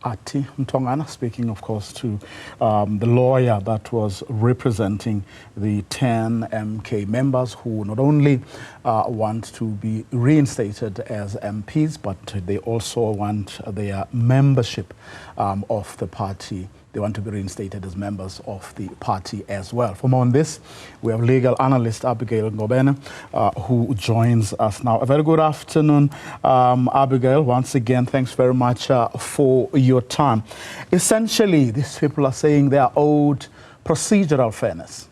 Ati Mtongana, speaking, of course, to the lawyer that was representing the 10 MK members who not only want to be reinstated as MPs, but they also want their membership of the party. They want to be reinstated as members of the party as well. For more on this, we have legal analyst Abigail Ngobene, who joins us now. A very good afternoon, Abigail. Once again, thanks very much for your time. Essentially, these people are saying they are owed procedural fairness.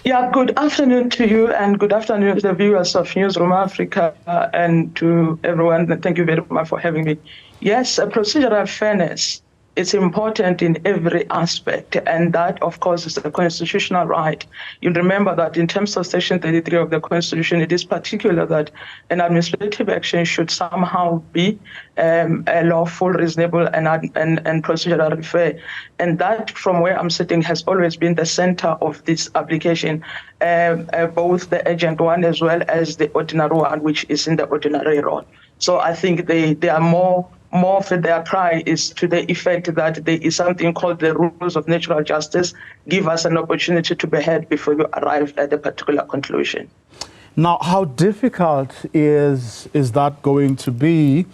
Yeah, good afternoon to you and good afternoon to the viewers of Newzroom Afrika and to everyone. Thank you very much for having me. Yes, procedural fairness is important in every aspect, and that, of course, is a constitutional right. You remember that in terms of Section 33 of the Constitution, it is particular that an administrative action should somehow be lawful, reasonable, and procedurally fair. And that, from where I'm sitting, has always been the center of this application, both the urgent one as well as the ordinary one, which is in the ordinary role. So I think they are more for their cry is to the effect that there is something called the rules of natural justice. Give us an opportunity to be heard before you arrive at a particular conclusion. Now, how difficult is that going to be,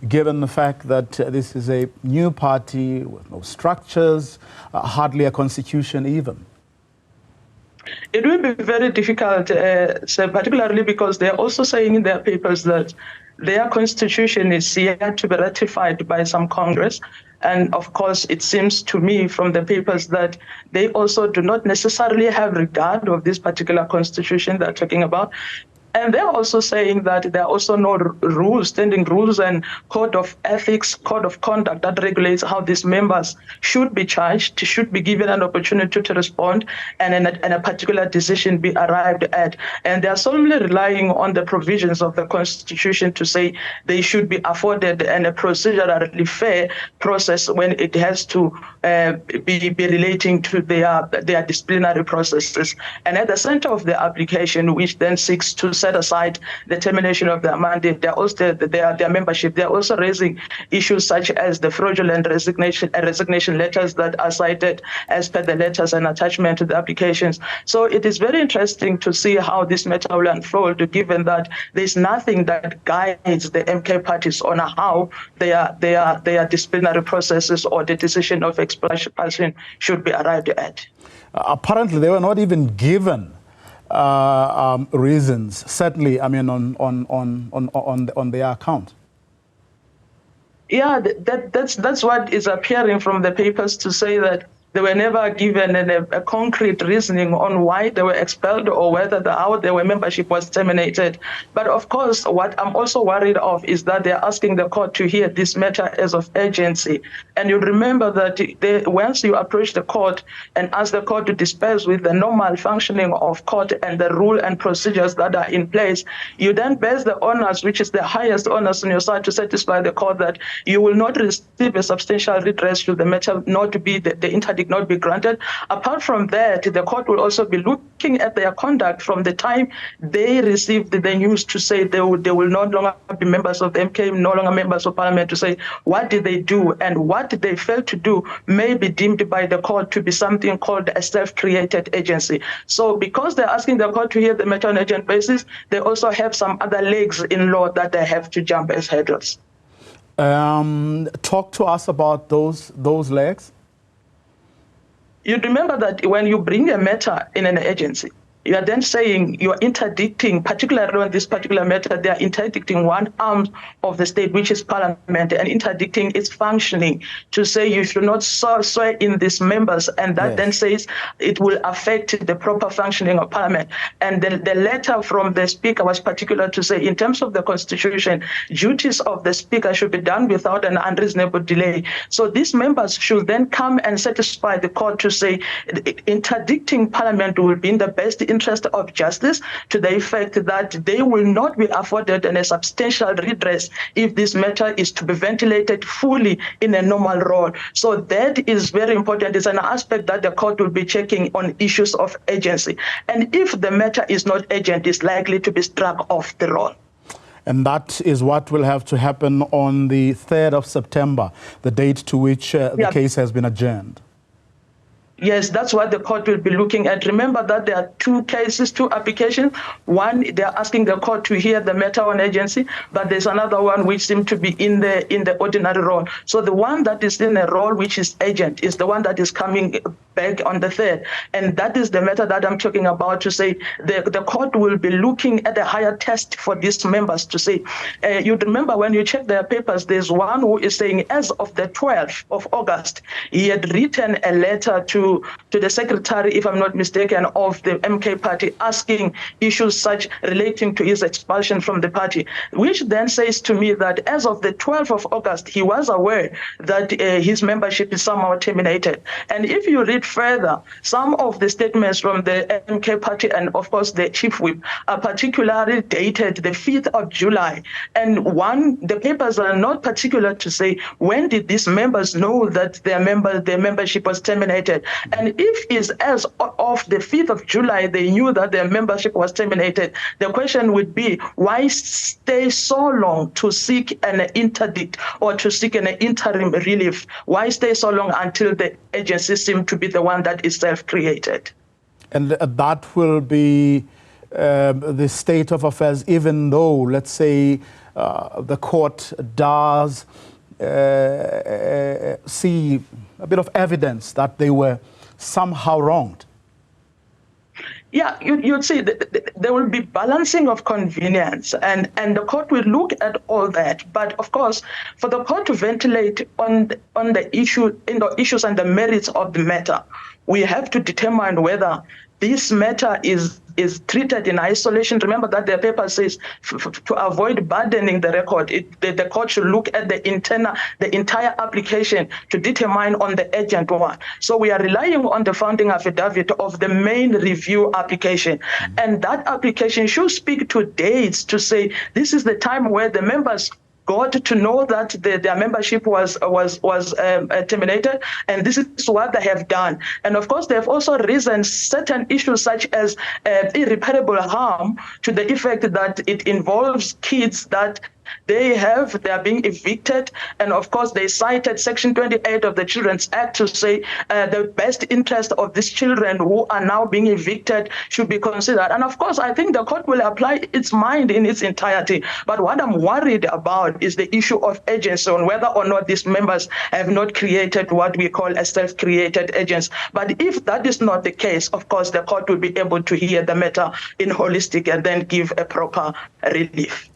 given the fact that this is a new party with no structures, hardly a constitution even? It will be very difficult, particularly because they're also saying in their papers that their constitution is yet to be ratified by some Congress. And of course, it seems to me from the papers that they also do not necessarily have regard of this particular constitution they're talking about. And they're also saying that there are also no rules, standing rules and code of ethics, code of conduct that regulates how these members should be charged, should be given an opportunity to respond, and a particular decision be arrived at. And they are solely relying on the provisions of the Constitution to say they should be afforded a procedurally fair process when it has to be relating to their disciplinary processes. And at the center of the application, which then seeks to set aside the termination of their mandate, their membership, they're also raising issues such as the fraudulent resignation letters that are cited as per the letters and attachment to the applications. So it is very interesting to see how this matter will unfold, given that there's nothing that guides the MK parties on how their disciplinary processes or the decision of expulsion should be arrived at. Apparently, they were not even given reasons, certainly, I mean, on their account. Yeah, that's what is appearing from the papers, to say that they were never given a concrete reasoning on why they were expelled or whether how their membership was terminated. But of course, what I'm also worried of is that they're asking the court to hear this matter as of urgency. And you remember that once you approach the court and ask the court to dispense with the normal functioning of court and the rule and procedures that are in place, you then base the honors, which is the highest honors on your side, to satisfy the court that you will not receive a substantial redress should the matter not to be the interdict not be granted. Apart from that, the court will also be looking at their conduct from the time they received the news to say they will no longer be members of the MK, no longer members of parliament, to say what did they do, and what did they fail to do may be deemed by the court to be something called a self-created agency. So because they're asking the court to hear the matter on an urgent basis, they also have some other legs in law that they have to jump as hurdles. Talk to us about those legs. You remember that when you bring a matter in an agency, you are then saying you're interdicting, particularly on this particular matter, they are interdicting one arm of the state, which is parliament, and interdicting its functioning, to say you should not swear in these members, and that then says it will affect the proper functioning of parliament. And the letter from the speaker was particular to say, in terms of the constitution, duties of the speaker should be done without an unreasonable delay. So these members should then come and satisfy the court to say interdicting parliament will be in the best interest of justice, to the effect that they will not be afforded a substantial redress if this matter is to be ventilated fully in a normal role. So that is very important. It's an aspect that the court will be checking on issues of urgency. And if the matter is not urgent, it's likely to be struck off the roll. And that is what will have to happen on the 3rd of September, the date to which the case has been adjourned. Yes, that's what the court will be looking at. Remember that there are two cases, two applications. One, they're asking the court to hear the matter on agency, but there's another one which seems to be in the ordinary role. So the one that is in a role which is agent is the one that is coming back on the 3rd. And that is the matter that I'm talking about, to say the court will be looking at a higher test for these members to say, you remember when you check their papers, there's one who is saying as of the 12th of August, he had written a letter to the secretary, if I'm not mistaken, of the MK party, asking issues such relating to his expulsion from the party, which then says to me that as of the 12th of August, he was aware that his membership is somehow terminated. And if you read further, some of the statements from the MK party and, of course, the chief whip are particularly dated the 5th of July. And the papers are not particular to say when did these members know that their membership was terminated. And if it's as of the 5th of July, they knew that their membership was terminated, the question would be, why stay so long to seek an interdict or to seek an interim relief? Why stay so long until the agency seems to be the one that is self-created? And that will be the state of affairs, even though, let's say, the court does see a bit of evidence that they were somehow wronged. Yeah, you'd see there will be balancing of convenience, and the court will look at all that. But of course, for the court to ventilate on the issues and the merits of the matter, we have to determine whether this matter is treated in isolation. Remember that the paper says to avoid burdening the record, the court should look at the entire application to determine on the agent one. So we are relying on the founding affidavit of the main review application. And that application should speak to dates to say this is the time where the members got to know that their membership was terminated, and this is what they have done. And of course, they have also risen certain issues such as irreparable harm, to the effect that it involves kids that they are being evicted. And of course, they cited Section 28 of the Children's Act to say the best interest of these children who are now being evicted should be considered. And of course, I think the court will apply its mind in its entirety. But what I'm worried about is the issue of agency, on whether or not these members have not created what we call a self-created agents. But if that is not the case, of course, the court will be able to hear the matter in holistic and then give a proper relief.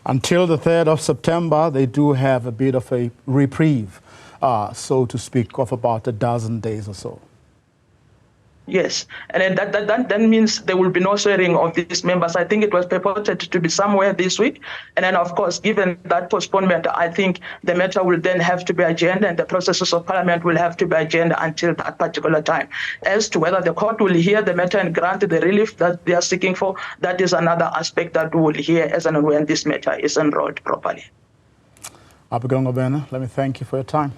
Until the 3rd of September, they do have a bit of a reprieve, so to speak, of about a dozen days or so. Yes, and that means there will be no swearing of these members. I think it was purported to be somewhere this week. And then, of course, given that postponement, I think the matter will then have to be adjourned, and the processes of Parliament will have to be adjourned until that particular time. As to whether the court will hear the matter and grant the relief that they are seeking for, that is another aspect that we will hear as and when this matter is enrolled properly. Abigail Ngobene, let me thank you for your time.